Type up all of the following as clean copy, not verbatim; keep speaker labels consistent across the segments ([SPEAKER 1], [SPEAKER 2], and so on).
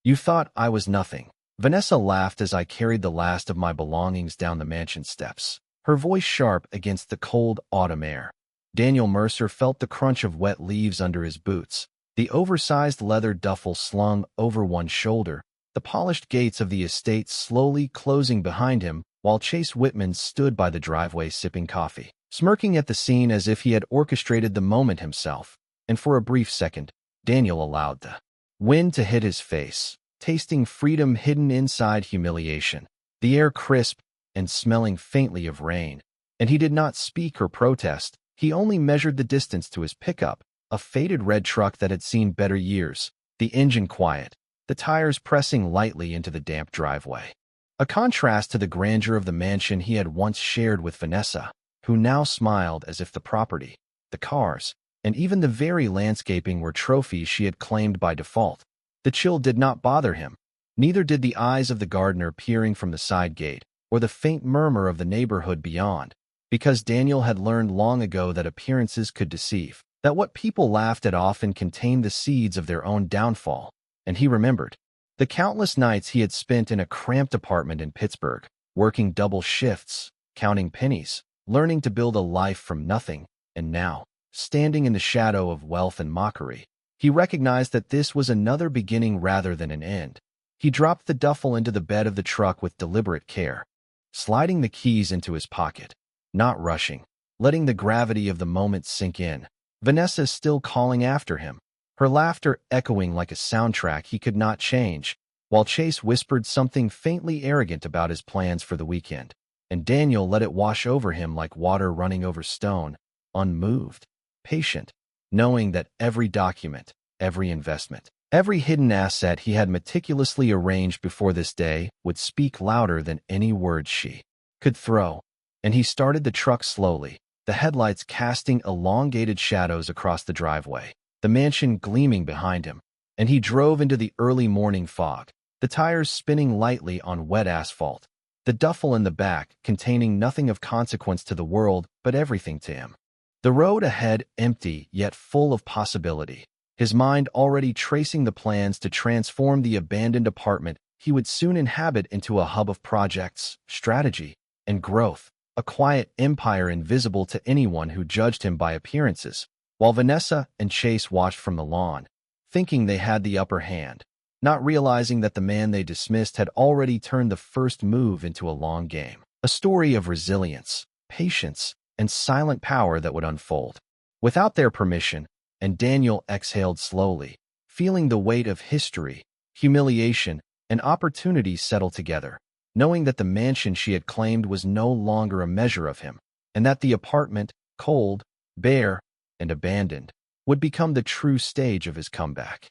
[SPEAKER 1] You thought I was nothing. Vanessa laughed as I carried the last of my belongings down the mansion steps, her voice sharp against the cold autumn air. Daniel Mercer felt the crunch of wet leaves under his boots, the oversized leather duffel slung over one shoulder, the polished gates of the estate slowly closing behind him, while Chase Whitman stood by the driveway sipping coffee, smirking at the scene as if he had orchestrated the moment himself. And for a brief second, Daniel allowed the wind to hit his face, tasting freedom hidden inside humiliation, the air crisp and smelling faintly of rain. And he did not speak or protest. He only measured the distance to his pickup, a faded red truck that had seen better years, the engine quiet, the tires pressing lightly into the damp driveway. A contrast to the grandeur of the mansion he had once shared with Vanessa, who now smiled as if the property, the cars, and even the very landscaping were trophies she had claimed by default. The chill did not bother him. Neither did the eyes of the gardener peering from the side gate, or the faint murmur of the neighborhood beyond, because Daniel had learned long ago that appearances could deceive, that what people laughed at often contained the seeds of their own downfall. And he remembered the countless nights he had spent in a cramped apartment in Pittsburgh, working double shifts, counting pennies, learning to build a life from nothing, and now, standing in the shadow of wealth and mockery, he recognized that this was another beginning rather than an end. He dropped the duffel into the bed of the truck with deliberate care, sliding the keys into his pocket, not rushing, letting the gravity of the moment sink in. Vanessa still calling after him, her laughter echoing like a soundtrack he could not change, while Chase whispered something faintly arrogant about his plans for the weekend, and Daniel let it wash over him like water running over stone, unmoved, patient, knowing that every document, every investment, every hidden asset he had meticulously arranged before this day would speak louder than any words she could throw. And he started the truck slowly, the headlights casting elongated shadows across the driveway, the mansion gleaming behind him, and he drove into the early morning fog, the tires spinning lightly on wet asphalt, the duffel in the back containing nothing of consequence to the world but everything to him. The road ahead empty yet full of possibility, his mind already tracing the plans to transform the abandoned apartment he would soon inhabit into a hub of projects, strategy, and growth, a quiet empire invisible to anyone who judged him by appearances, while Vanessa and Chase watched from the lawn, thinking they had the upper hand, not realizing that the man they dismissed had already turned the first move into a long game, a story of resilience, patience, and silent power that would unfold without their permission. And Daniel exhaled slowly, feeling the weight of history, humiliation, and opportunity settle together, knowing that the mansion she had claimed was no longer a measure of him, and that the apartment, cold, bare, and abandoned, would become the true stage of his comeback.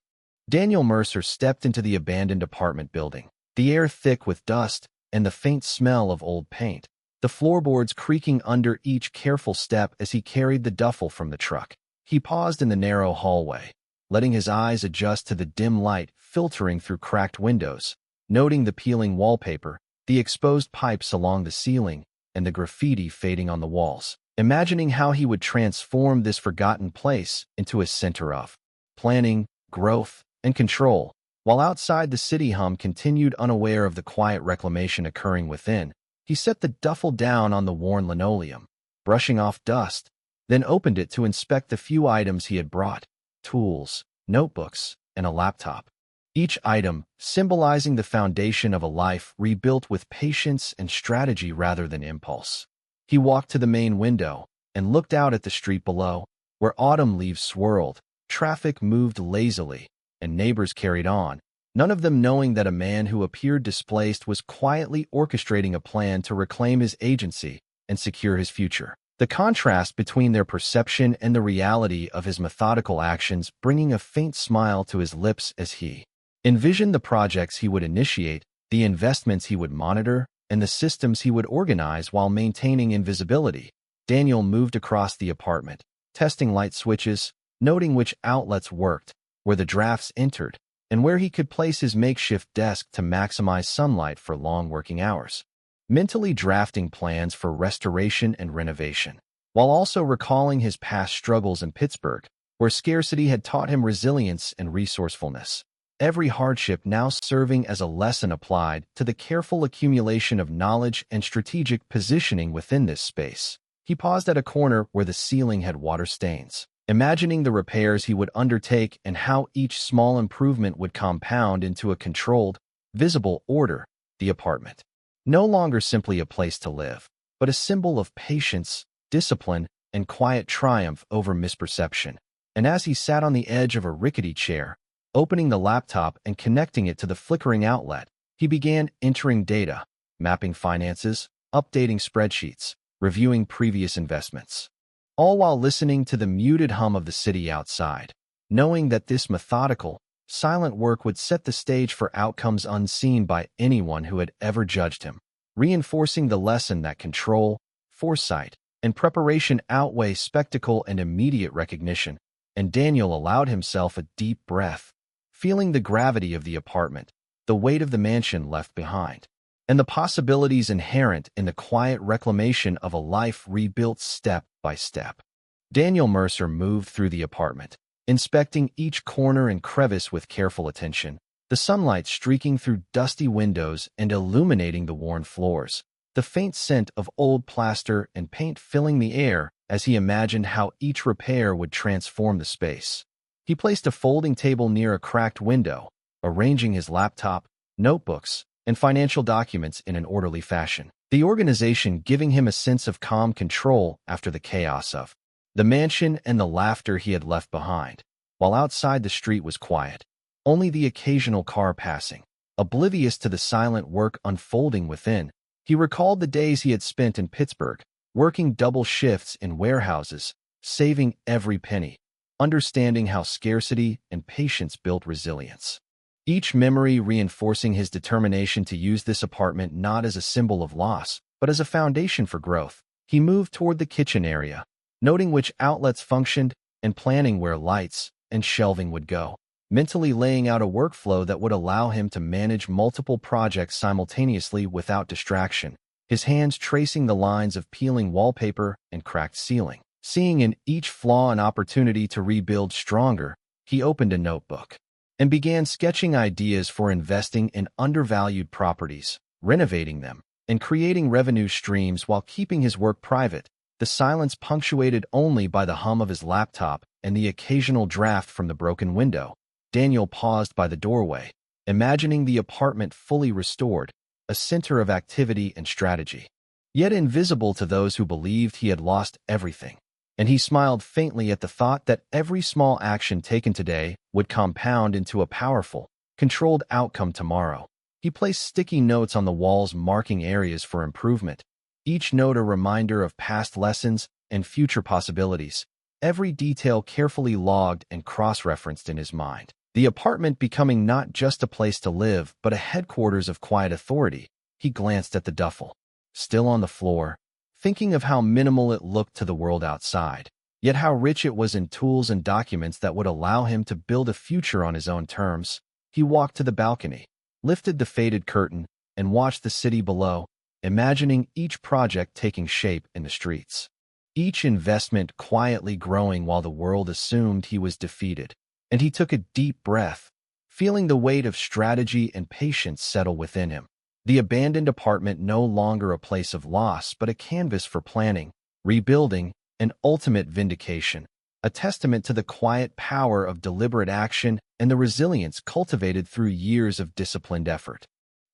[SPEAKER 1] Daniel Mercer stepped into the abandoned apartment building, the air thick with dust and the faint smell of old paint, the floorboards creaking under each careful step as he carried the duffel from the truck. He paused in the narrow hallway, letting his eyes adjust to the dim light filtering through cracked windows, noting the peeling wallpaper, the exposed pipes along the ceiling, and the graffiti fading on the walls, imagining how he would transform this forgotten place into a center of planning, growth, and control. While outside the city hum continued, unaware of the quiet reclamation occurring within, he set the duffel down on the worn linoleum, brushing off dust, then opened it to inspect the few items he had brought: tools, notebooks, and a laptop. Each item symbolizing the foundation of a life rebuilt with patience and strategy rather than impulse. He walked to the main window and looked out at the street below, where autumn leaves swirled, traffic moved lazily, and neighbors carried on, none of them knowing that a man who appeared displaced was quietly orchestrating a plan to reclaim his agency and secure his future. The contrast between their perception and the reality of his methodical actions bringing a faint smile to his lips as he envisioned the projects he would initiate, the investments he would monitor, and the systems he would organize while maintaining invisibility. Daniel moved across the apartment, testing light switches, noting which outlets worked, where the drafts entered, and where he could place his makeshift desk to maximize sunlight for long working hours, mentally drafting plans for restoration and renovation, while also recalling his past struggles in Pittsburgh, where scarcity had taught him resilience and resourcefulness. every hardship now serving as a lesson applied to the careful accumulation of knowledge and strategic positioning within this space. He paused at a corner where the ceiling had water stains, imagining the repairs he would undertake and how each small improvement would compound into a controlled, visible order. The apartment, no longer simply a place to live, but a symbol of patience, discipline, and quiet triumph over misperception. And as he sat on the edge of a rickety chair, opening the laptop and connecting it to the flickering outlet, he began entering data, mapping finances, updating spreadsheets, reviewing previous investments, all while listening to the muted hum of the city outside, knowing that this methodical, silent work would set the stage for outcomes unseen by anyone who had ever judged him, reinforcing the lesson that control, foresight, and preparation outweigh spectacle and immediate recognition. And Daniel allowed himself a deep breath, feeling the gravity of the apartment, the weight of the mansion left behind, and the possibilities inherent in the quiet reclamation of a life rebuilt step by step. Daniel Mercer moved through the apartment, inspecting each corner and crevice with careful attention, the sunlight streaking through dusty windows and illuminating the worn floors, the faint scent of old plaster and paint filling the air as he imagined how each repair would transform the space. He placed a folding table near a cracked window, arranging his laptop, notebooks, and financial documents in an orderly fashion, the organization giving him a sense of calm control after the chaos of the mansion and the laughter he had left behind, while outside the street was quiet, only the occasional car passing. Oblivious to the silent work unfolding within, he recalled the days he had spent in Pittsburgh, working double shifts in warehouses, saving every penny, understanding how scarcity and patience built resilience. Each memory reinforcing his determination to use this apartment not as a symbol of loss, but as a foundation for growth. He moved toward the kitchen area, noting which outlets functioned and planning where lights and shelving would go, mentally laying out a workflow that would allow him to manage multiple projects simultaneously without distraction, his hands tracing the lines of peeling wallpaper and cracked ceiling. Seeing in each flaw an opportunity to rebuild stronger, he opened a notebook and began sketching ideas for investing in undervalued properties, renovating them, and creating revenue streams while keeping his work private, the silence punctuated only by the hum of his laptop and the occasional draft from the broken window. Daniel paused by the doorway, imagining the apartment fully restored, a center of activity and strategy, yet invisible to those who believed he had lost everything. And he smiled faintly at the thought that every small action taken today would compound into a powerful, controlled outcome tomorrow. He placed sticky notes on the walls marking areas for improvement, each note a reminder of past lessons and future possibilities, every detail carefully logged and cross-referenced in his mind. The apartment becoming not just a place to live, but a headquarters of quiet authority. He glanced at the duffel, still on the floor, thinking of how minimal it looked to the world outside, yet how rich it was in tools and documents that would allow him to build a future on his own terms. He walked to the balcony, lifted the faded curtain, and watched the city below, imagining each project taking shape in the streets, each investment quietly growing while the world assumed he was defeated. And he took a deep breath, feeling the weight of strategy and patience settle within him. The abandoned apartment no longer a place of loss, but a canvas for planning, rebuilding, and ultimate vindication, a testament to the quiet power of deliberate action and the resilience cultivated through years of disciplined effort.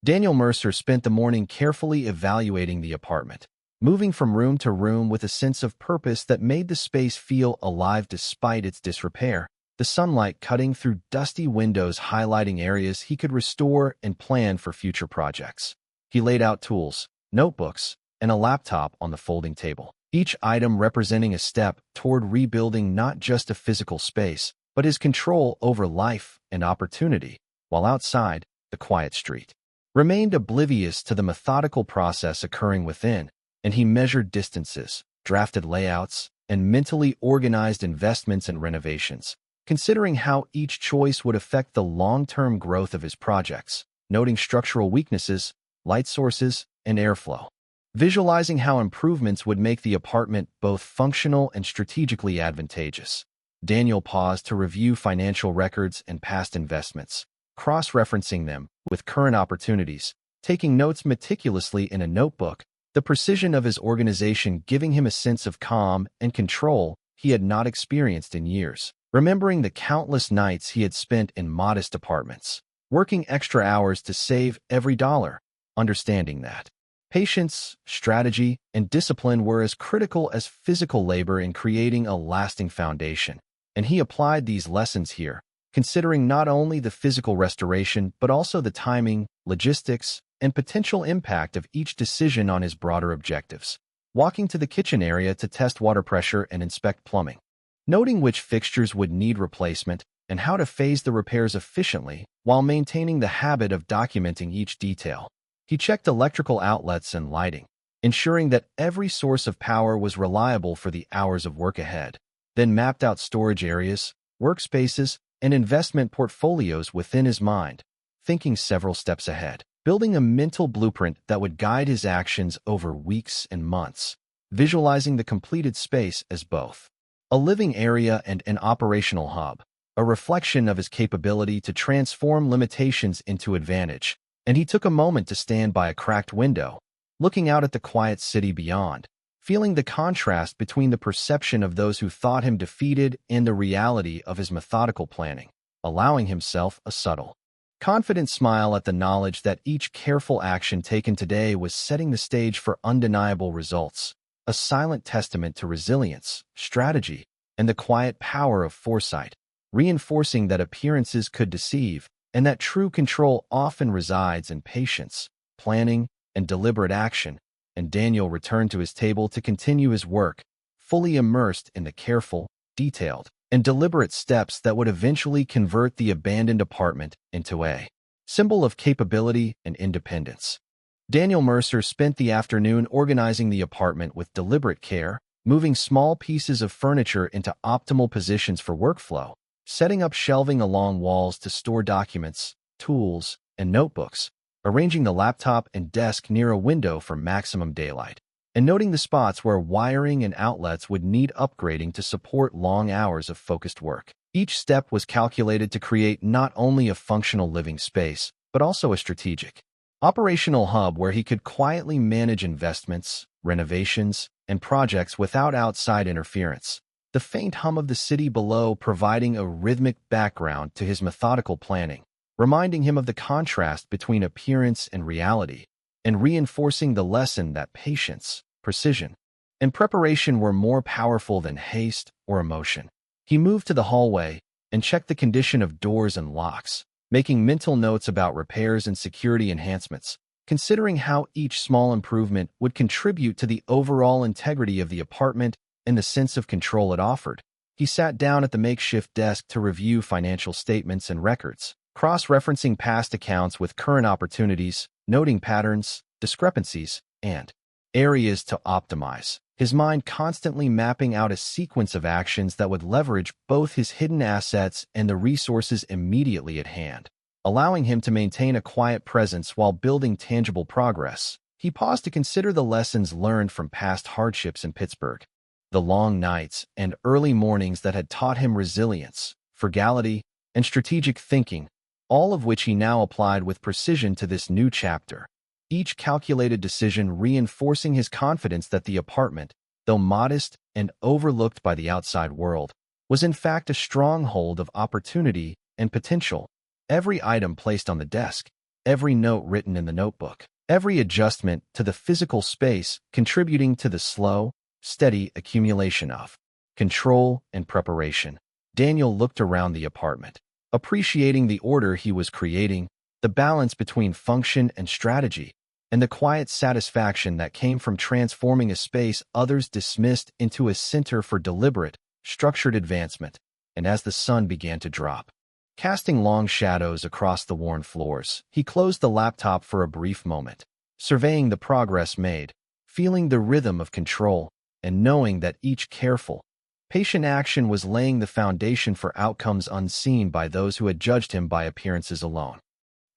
[SPEAKER 1] Daniel Mercer spent the morning carefully evaluating the apartment, moving from room to room with a sense of purpose that made the space feel alive despite its disrepair, the sunlight cutting through dusty windows highlighting areas he could restore and plan for future projects. He laid out tools, notebooks, and a laptop on the folding table, each item representing a step toward rebuilding not just a physical space, but his control over life and opportunity, while outside, the quiet street remained oblivious to the methodical process occurring within, and he measured distances, drafted layouts, and mentally organized investments and renovations, considering how each choice would affect the long-term growth of his projects, noting structural weaknesses, light sources, and airflow, visualizing how improvements would make the apartment both functional and strategically advantageous. Daniel paused to review financial records and past investments, cross-referencing them with current opportunities, taking notes meticulously in a notebook, the precision of his organization giving him a sense of calm and control he had not experienced in years. Remembering the countless nights he had spent in modest apartments, working extra hours to save every dollar, understanding that patience, strategy, and discipline were as critical as physical labor in creating a lasting foundation. And he applied these lessons here, considering not only the physical restoration but also the timing, logistics, and potential impact of each decision on his broader objectives. Walking to the kitchen area to test water pressure and inspect plumbing. Noting which fixtures would need replacement and how to phase the repairs efficiently while maintaining the habit of documenting each detail. He checked electrical outlets and lighting, ensuring that every source of power was reliable for the hours of work ahead, then mapped out storage areas, workspaces, and investment portfolios within his mind, thinking several steps ahead, building a mental blueprint that would guide his actions over weeks and months, visualizing the completed space as both a living area and an operational hub, a reflection of his capability to transform limitations into advantage. And he took a moment to stand by a cracked window, looking out at the quiet city beyond, feeling the contrast between the perception of those who thought him defeated and the reality of his methodical planning, allowing himself a subtle, confident smile at the knowledge that each careful action taken today was setting the stage for undeniable results, a silent testament to resilience, strategy, and the quiet power of foresight, reinforcing that appearances could deceive, and that true control often resides in patience, planning, and deliberate action. And Daniel returned to his table to continue his work, fully immersed in the careful, detailed, and deliberate steps that would eventually convert the abandoned apartment into a symbol of capability and independence. Daniel Mercer spent the afternoon organizing the apartment with deliberate care, moving small pieces of furniture into optimal positions for workflow, setting up shelving along walls to store documents, tools, and notebooks, arranging the laptop and desk near a window for maximum daylight, and noting the spots where wiring and outlets would need upgrading to support long hours of focused work. Each step was calculated to create not only a functional living space, but also a strategic, operational hub where he could quietly manage investments, renovations, and projects without outside interference. The faint hum of the city below providing a rhythmic background to his methodical planning, reminding him of the contrast between appearance and reality, and reinforcing the lesson that patience, precision, and preparation were more powerful than haste or emotion. He moved to the hallway and checked the condition of doors and locks, making mental notes about repairs and security enhancements, considering how each small improvement would contribute to the overall integrity of the apartment and the sense of control it offered. He sat down at the makeshift desk to review financial statements and records, cross-referencing past accounts with current opportunities, noting patterns, discrepancies, and areas to optimize, his mind constantly mapping out a sequence of actions that would leverage both his hidden assets and the resources immediately at hand, allowing him to maintain a quiet presence while building tangible progress. He paused to consider the lessons learned from past hardships in Pittsburgh, the long nights and early mornings that had taught him resilience, frugality, and strategic thinking, all of which he now applied with precision to this new chapter. Each calculated decision reinforcing his confidence that the apartment, though modest and overlooked by the outside world, was in fact a stronghold of opportunity and potential. Every item placed on the desk, every note written in the notebook, every adjustment to the physical space contributing to the slow, steady accumulation of control and preparation. Daniel looked around the apartment, appreciating the order he was creating, the balance between function and strategy, and the quiet satisfaction that came from transforming a space others dismissed into a center for deliberate, structured advancement. And as the sun began to drop, casting long shadows across the worn floors, he closed the laptop for a brief moment, surveying the progress made, feeling the rhythm of control, and knowing that each careful, patient action was laying the foundation for outcomes unseen by those who had judged him by appearances alone.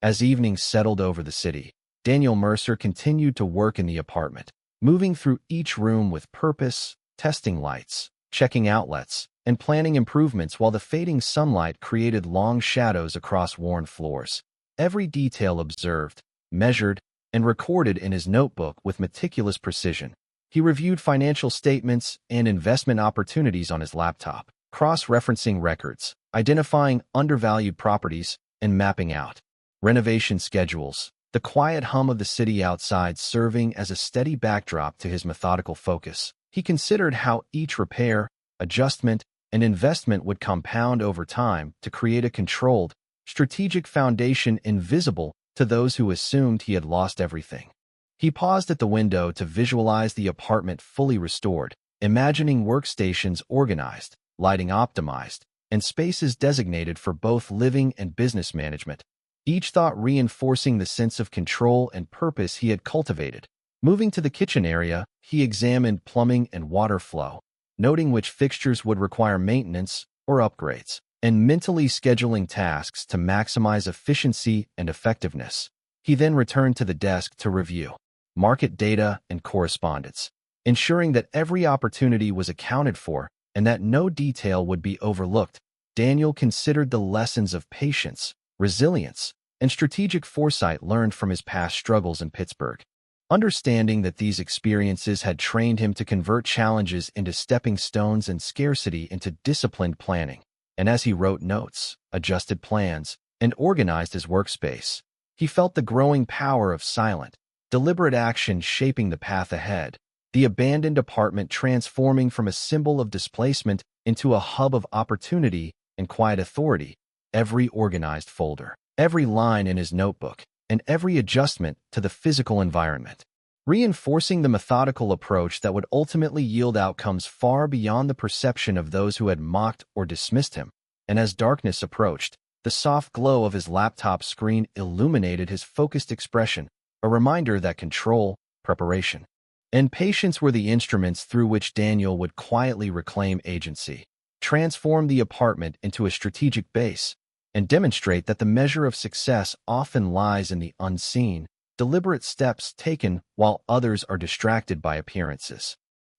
[SPEAKER 1] As evening settled over the city, Daniel Mercer continued to work in the apartment, moving through each room with purpose, testing lights, checking outlets, and planning improvements while the fading sunlight created long shadows across worn floors. Every detail observed, measured, and recorded in his notebook with meticulous precision. He reviewed financial statements and investment opportunities on his laptop, cross-referencing records, identifying undervalued properties, and mapping out renovation schedules, the quiet hum of the city outside serving as a steady backdrop to his methodical focus. He considered how each repair, adjustment, and investment would compound over time to create a controlled, strategic foundation invisible to those who assumed he had lost everything. He paused at the window to visualize the apartment fully restored, imagining workstations organized, lighting optimized, and spaces designated for both living and business management, each thought reinforcing the sense of control and purpose he had cultivated. Moving to the kitchen area, he examined plumbing and water flow, noting which fixtures would require maintenance or upgrades, and mentally scheduling tasks to maximize efficiency and effectiveness. He then returned to the desk to review market data and correspondence, ensuring that every opportunity was accounted for and that no detail would be overlooked. Daniel considered the lessons of patience, resilience, and strategic foresight learned from his past struggles in Pittsburgh, understanding that these experiences had trained him to convert challenges into stepping stones and scarcity into disciplined planning. And as he wrote notes, adjusted plans, and organized his workspace, he felt the growing power of silent, deliberate action shaping the path ahead, the abandoned apartment transforming from a symbol of displacement into a hub of opportunity and quiet authority. Every organized folder, every line in his notebook, and every adjustment to the physical environment, reinforcing the methodical approach that would ultimately yield outcomes far beyond the perception of those who had mocked or dismissed him. And as darkness approached, the soft glow of his laptop screen illuminated his focused expression, a reminder that control, preparation, and patience were the instruments through which Daniel would quietly reclaim agency, transform the apartment into a strategic base, and demonstrate that the measure of success often lies in the unseen, deliberate steps taken while others are distracted by appearances.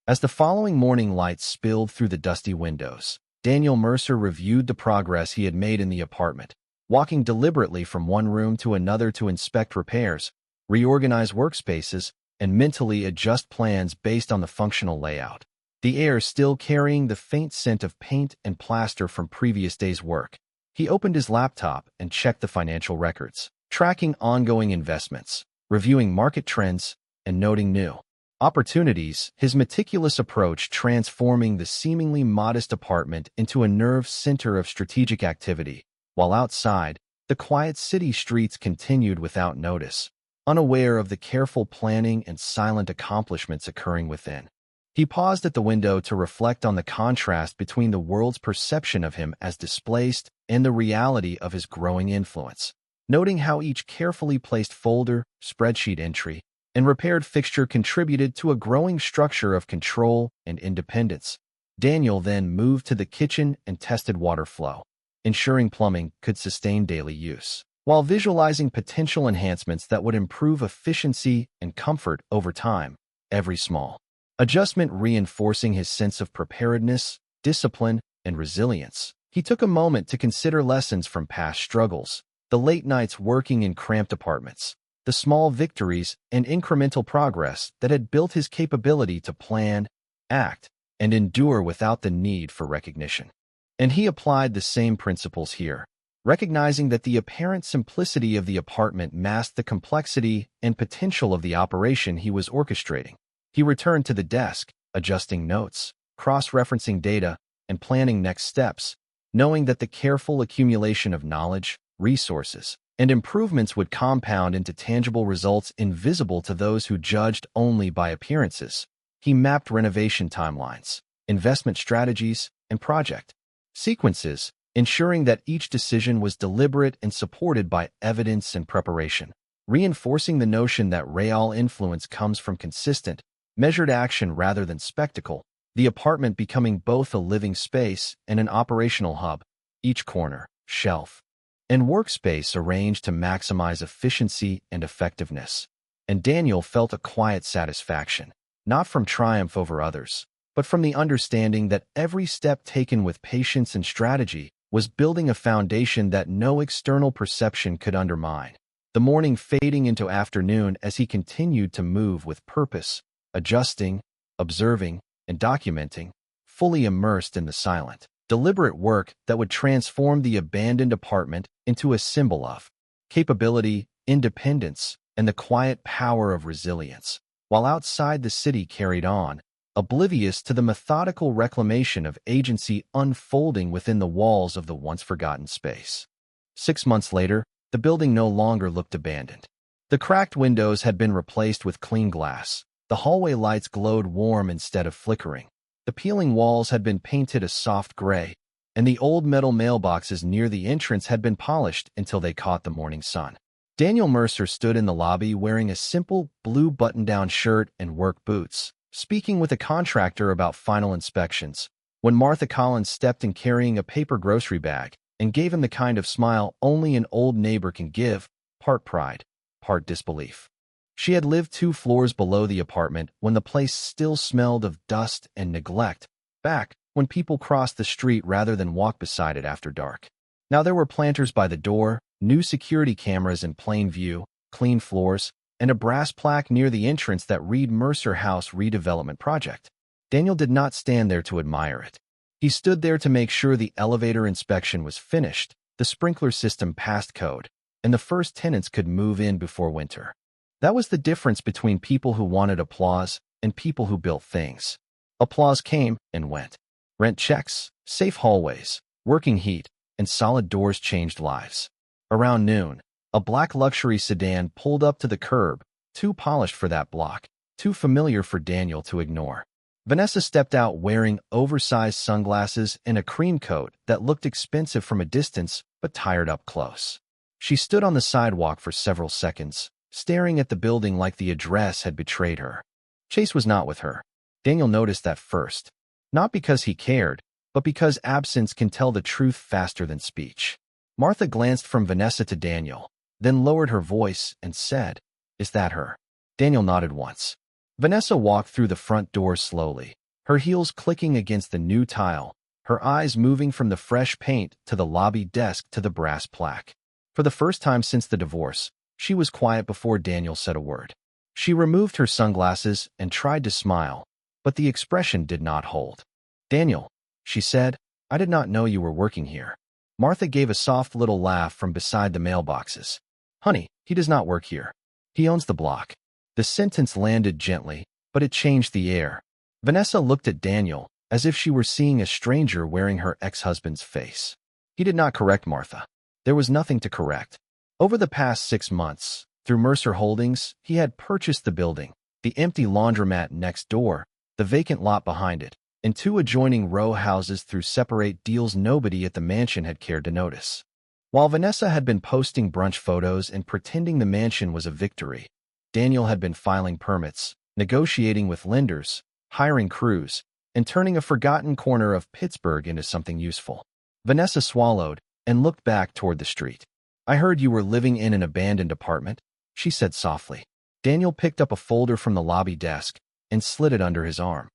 [SPEAKER 1] As the following morning light spilled through the dusty windows, Daniel Mercer reviewed the progress he had made in the apartment, walking deliberately from one room to another to inspect repairs, reorganize workspaces, and mentally adjust plans based on the functional layout. The air still carrying the faint scent of paint and plaster from previous day's work. He opened his laptop and checked the financial records, tracking ongoing investments, reviewing market trends, and noting new opportunities. His meticulous approach transforming the seemingly modest apartment into a nerve center of strategic activity, while outside, the quiet city streets continued without notice, unaware of the careful planning and silent accomplishments occurring within. He paused at the window to reflect on the contrast between the world's perception of him as displaced and the reality of his growing influence, noting how each carefully placed folder, spreadsheet entry, and repaired fixture contributed to a growing structure of control and independence. Daniel then moved to the kitchen and tested water flow, ensuring plumbing could sustain daily use, while visualizing potential enhancements that would improve efficiency and comfort over time. Every small adjustment reinforcing his sense of preparedness, discipline, and resilience. He took a moment to consider lessons from past struggles, the late nights working in cramped apartments, the small victories and incremental progress that had built his capability to plan, act, and endure without the need for recognition. And he applied the same principles here, recognizing that the apparent simplicity of the apartment masked the complexity and potential of the operation he was orchestrating. He returned to the desk, adjusting notes, cross-referencing data, and planning next steps, knowing that the careful accumulation of knowledge, resources, and improvements would compound into tangible results invisible to those who judged only by appearances. He mapped renovation timelines, investment strategies, and project sequences, ensuring that each decision was deliberate and supported by evidence and preparation, reinforcing the notion that real influence comes from consistent, measured action rather than spectacle. The apartment becoming both a living space and an operational hub, each corner, shelf, and workspace arranged to maximize efficiency and effectiveness. And Daniel felt a quiet satisfaction, not from triumph over others, but from the understanding that every step taken with patience and strategy was building a foundation that no external perception could undermine. The morning fading into afternoon as he continued to move with purpose, adjusting, observing, and documenting, fully immersed in the silent, deliberate work that would transform the abandoned apartment into a symbol of capability, independence, and the quiet power of resilience, while outside the city carried on, oblivious to the methodical reclamation of agency unfolding within the walls of the once-forgotten space. 6 months later, the building no longer looked abandoned. The cracked windows had been replaced with clean glass. The hallway lights glowed warm instead of flickering. The peeling walls had been painted a soft gray, and the old metal mailboxes near the entrance had been polished until they caught the morning sun. Daniel Mercer stood in the lobby wearing a simple blue button-down shirt and work boots, speaking with a contractor about final inspections, when Martha Collins stepped in carrying a paper grocery bag and gave him the kind of smile only an old neighbor can give, part pride, part disbelief. She had lived 2 floors below the apartment when the place still smelled of dust and neglect, back when people crossed the street rather than walk beside it after dark. Now there were planters by the door, new security cameras in plain view, clean floors, and a brass plaque near the entrance that read Mercer House Redevelopment Project. Daniel did not stand there to admire it. He stood there to make sure the elevator inspection was finished, the sprinkler system passed code, and the first tenants could move in before winter. That was the difference between people who wanted applause and people who built things. Applause came and went. Rent checks, safe hallways, working heat, and solid doors changed lives. Around noon, a black luxury sedan pulled up to the curb, too polished for that block, too familiar for Daniel to ignore. Vanessa stepped out wearing oversized sunglasses and a cream coat that looked expensive from a distance but tired up close. She stood on the sidewalk for several seconds, staring at the building like the address had betrayed her. Chase was not with her. Daniel noticed that first. Not because he cared, but because absence can tell the truth faster than speech. Martha glanced from Vanessa to Daniel, then lowered her voice and said, "Is that her?" Daniel nodded once. Vanessa walked through the front door slowly, her heels clicking against the new tile, her eyes moving from the fresh paint to the lobby desk to the brass plaque. For the first time since the divorce, she was quiet before Daniel said a word. She removed her sunglasses and tried to smile, but the expression did not hold. "Daniel," she said, "I did not know you were working here." Martha gave a soft little laugh from beside the mailboxes. "Honey, he does not work here. He owns the block." The sentence landed gently, but it changed the air. Vanessa looked at Daniel as if she were seeing a stranger wearing her ex-husband's face. He did not correct Martha. There was nothing to correct. Over the past 6 months, through Mercer Holdings, he had purchased the building, the empty laundromat next door, the vacant lot behind it, and 2 adjoining row houses through separate deals nobody at the mansion had cared to notice. While Vanessa had been posting brunch photos and pretending the mansion was a victory, Daniel had been filing permits, negotiating with lenders, hiring crews, and turning a forgotten corner of Pittsburgh into something useful. Vanessa swallowed and looked back toward the street. "I heard you were living in an abandoned apartment," she said softly. Daniel picked up a folder from the lobby desk and slid it under his arm.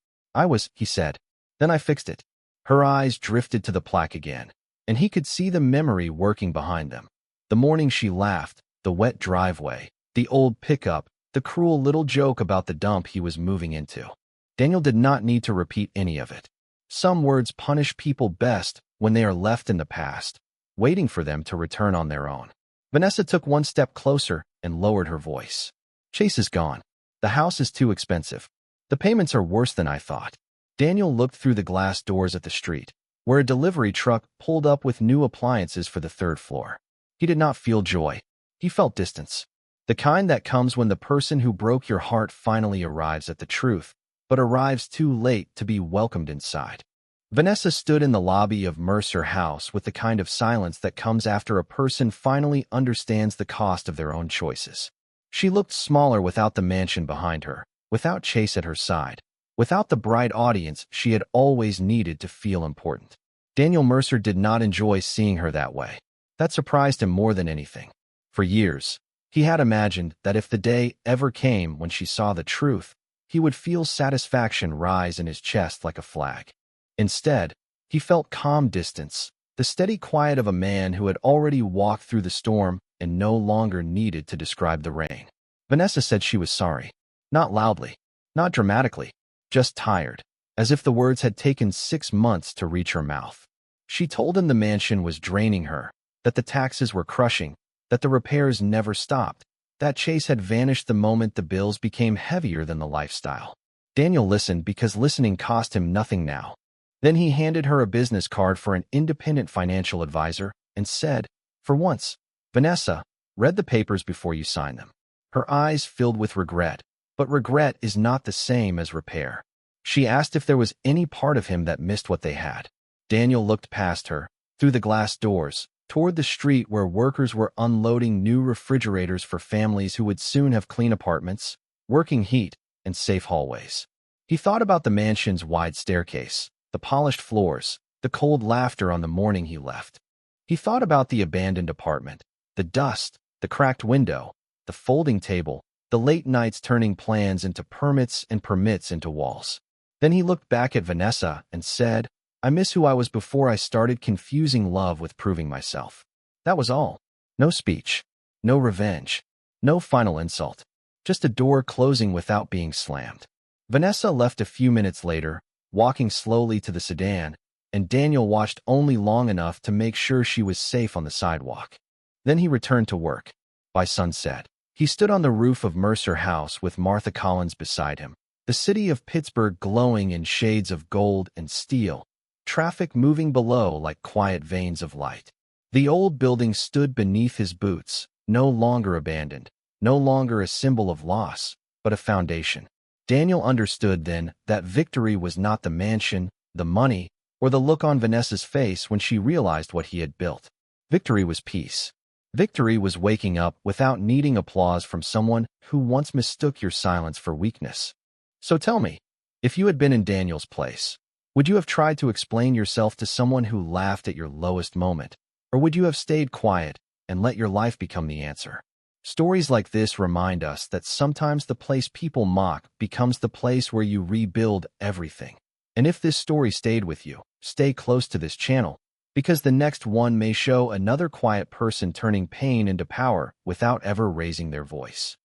[SPEAKER 1] He said. "Then I fixed it." Her eyes drifted to the plaque again, and he could see the memory working behind them. The morning she laughed, the wet driveway, the old pickup, the cruel little joke about the dump he was moving into. Daniel did not need to repeat any of it. Some words punish people best when they are left in the past, waiting for them to return on their own. Vanessa took 1 step closer and lowered her voice. "Chase is gone. The house is too expensive. The payments are worse than I thought." Daniel looked through the glass doors at the street, where a delivery truck pulled up with new appliances for the 3rd floor. He did not feel joy. He felt distance. The kind that comes when the person who broke your heart finally arrives at the truth, but arrives too late to be welcomed inside. Vanessa stood in the lobby of Mercer House with the kind of silence that comes after a person finally understands the cost of their own choices. She looked smaller without the mansion behind her, without Chase at her side, without the bright audience she had always needed to feel important. Daniel Mercer did not enjoy seeing her that way. That surprised him more than anything. For years, he had imagined that if the day ever came when she saw the truth, he would feel satisfaction rise in his chest like a flag. Instead, he felt calm distance, the steady quiet of a man who had already walked through the storm and no longer needed to describe the rain. Vanessa said she was sorry. Not loudly, not dramatically, just tired, as if the words had taken 6 months to reach her mouth. She told him the mansion was draining her, that the taxes were crushing, that the repairs never stopped, that Chase had vanished the moment the bills became heavier than the lifestyle. Daniel listened because listening cost him nothing now. Then he handed her a business card for an independent financial advisor and said, "For once, Vanessa, read the papers before you sign them." Her eyes filled with regret, but regret is not the same as repair. She asked if there was any part of him that missed what they had. Daniel looked past her, through the glass doors, toward the street where workers were unloading new refrigerators for families who would soon have clean apartments, working heat, and safe hallways. He thought about the mansion's wide staircase, the polished floors, the cold laughter on the morning he left. He thought about the abandoned apartment, the dust, the cracked window, the folding table, the late nights turning plans into permits and permits into walls. Then he looked back at Vanessa and said, "I miss who I was before I started confusing love with proving myself." That was all. No speech, no revenge, no final insult. Just a door closing without being slammed. Vanessa left a few minutes later, walking slowly to the sedan, and Daniel watched only long enough to make sure she was safe on the sidewalk. Then he returned to work. By sunset, he stood on the roof of Mercer House with Martha Collins beside him, the city of Pittsburgh glowing in shades of gold and steel, traffic moving below like quiet veins of light. The old building stood beneath his boots, no longer abandoned, no longer a symbol of loss, but a foundation. Daniel understood then that victory was not the mansion, the money, or the look on Vanessa's face when she realized what he had built. Victory was peace. Victory was waking up without needing applause from someone who once mistook your silence for weakness. So tell me, if you had been in Daniel's place, would you have tried to explain yourself to someone who laughed at your lowest moment? Or would you have stayed quiet and let your life become the answer? Stories like this remind us that sometimes the place people mock becomes the place where you rebuild everything. And if this story stayed with you, stay close to this channel, because the next one may show another quiet person turning pain into power without ever raising their voice.